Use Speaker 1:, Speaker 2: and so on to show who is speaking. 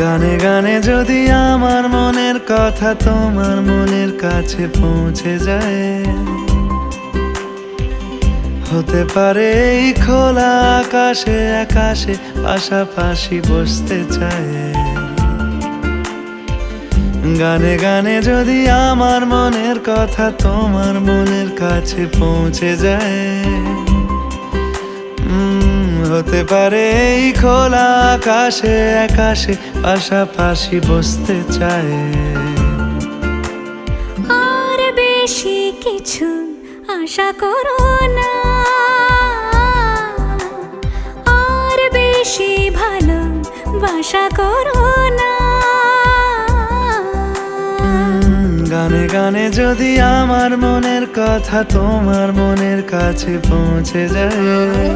Speaker 1: গানে গানে যদি আমার মনের কথা তোমার মনের কাছে পৌঁছে যায়, হতে পারে এই খোলা আকাশে আকাশে পাশাপাশি বসতে চায়। গানে গানে যদি আমার মনের কথা তোমার মনের কাছে পৌঁছে যায়, হতে পারে এই খোলা আকাশে আকাশে পাশাপাশি বসতে চায়।
Speaker 2: আর বেশি কিছু আশা করো না, আর বেশি ভালোবাসা করো না।
Speaker 1: গানে গানে যদি আমার মনের কথা তোমার মনের কাছে পৌঁছে যায়,